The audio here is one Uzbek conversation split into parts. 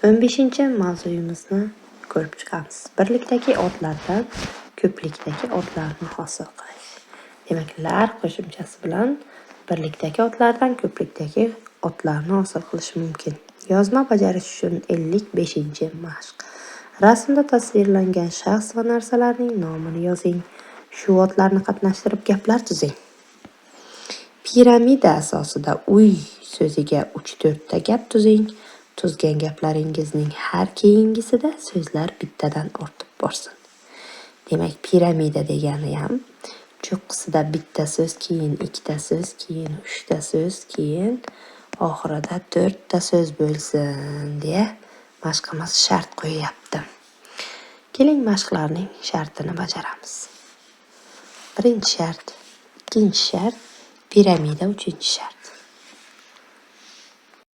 15-mavzuyimizni ko'rib chiqamiz. Birlikdagi otlardan ko'plikdagi otlarni hosil qilish. Demak, lar qo'shimchasi bilan birlikdagi otlardan ko'plikdagi otlarni hosil qilish mumkin. Yozma bajarish uchun 55-mashq. Rasmda tasvirlangan shaxs va narsalarning nomini yozing. Shu otlarni qatnashtirib gaplar tuzing. Piramida asosida uy so'ziga 3-4 ta gap tuzing. Tuzgan gaplaringizning har keyingisida so'zlar bittadan ortib borsin. Demak, piramida degani ham cho'qqisida bitta so'z, keyin 2 ta so'z, keyin 3 ta so'z, keyin oxirida 4 ta so'z bo'lsin deya mashqimiz shart qo'yapti. Keling, mashqlarning shartini bajaramiz. Birinchi shart, ikkinchi shart, piramida uchinchi shart.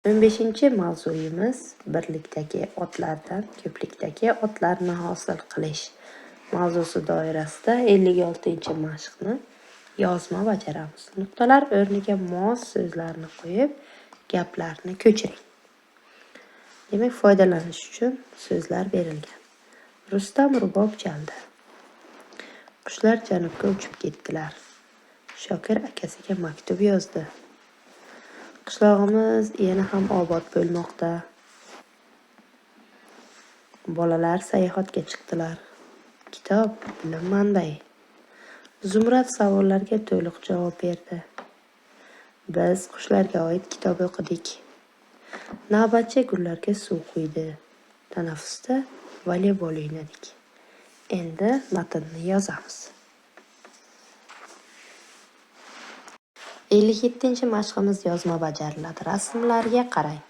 15-mavzuyimiz birlikdagi otlardan ko'plikdagi otlarni hosil qilish mavzusi doirasida 56-mashqni yozma bajaramiz. Nuqtalar o'rniga mos so'zlarni qo'yib, gaplarni ko'chiring. Demak, foydalanish uchun so'zlar berilgan. Rustam rubob chaldi. Qushlar janubga uchib ketdilar. Shokir akasiga maktub yozdi. Qishlog'imiz yana ham obod bo'lmoqda. Bolalar sayohatga chiqdilar. Kitob bilim manbai. Zumrad savollarga to'liq javob berdi. Biz qushlarga oid kitob o'qidik. Navbatchi gullarga suv quydi. Tanaffusda voleybol o'ynadik. Endi matnni yozamiz. 57-mashqimiz yozma bajariladi. Rasmlarga qarang.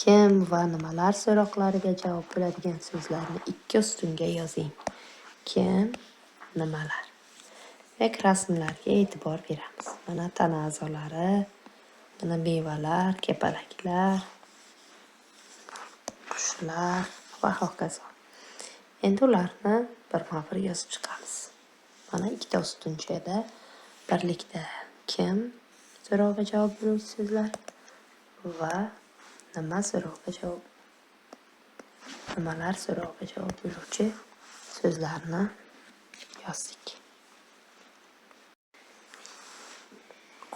Kim va nimalar so'roqlariga javob bo'ladigan so'zlarni 2 ustunga yozing. Kim, nimalar. Demak, rasmlarga e'tibor beramiz. Mana tana a'zolari, mana mevalar, kapalaklar, qushlar va hokazo. Endi ularni birma-bir yozib chiqamiz. Mana 2 ta ustunchada birlikda kim so'roqqa javob beruvchi so'zlar va nima so'roqqa javob, nimalar so'roqqa javob beruvchi so'zlarni yozdik.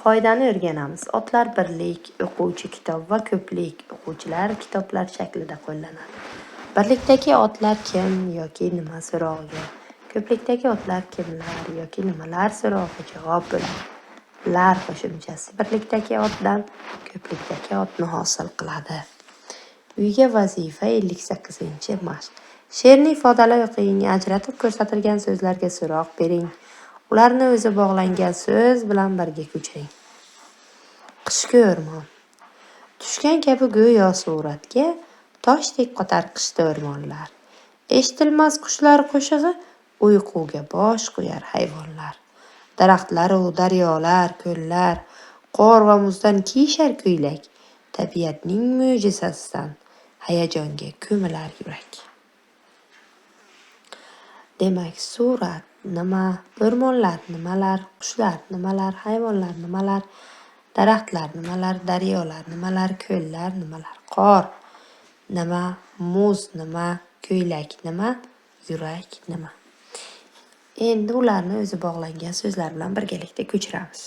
Qoidani o'rganamiz. Otlar birlik, o'quvchi kitob va ko'plik, o'quvchilar kitoblar shaklida qo'llanadi. Birlikdagi otlar kim yoki nima so'rog'iga, ko'plikdagi otlar kimlar yoki nimalar so'rog'iga javob bo'ladi. Lar qo'shimchasi birlikdagi otdan ko'plikdagi otni hosil qiladi. Uyga vazifa 58-mashq. She'rni ifodalay o'qing, ajratib ko'rsatilgan so'zlarga so'roq bering. Ularni o'zi bog'langan so'z bilan birga ko'chiring. Qishki o'rmon. Tushgan kabi go'yo suratga, toshdek qotar qishda o'rmonlar. Eshitilmas qushlar qo'shig'i, uyquga bosh qo'yar hayvonlar. Daraxtlaru daryolar, ko'llar, qor va muzdan kiyishar ko'ylak. Tabiatning mo'jizasidan hayajonga ko'milar yurak. Demak, surat nima, o'rmonlar nimalar, qushlar nimalar, hayvonlar nimalar, daraxtlar nimalar, daryolar nimalar, ko'llar nimalar, qor nima, muz nima, ko'ylak nima, yurak nima. Endi ularni o'zi bog'langan so'zlar bilan birgalikda ko'chiramiz.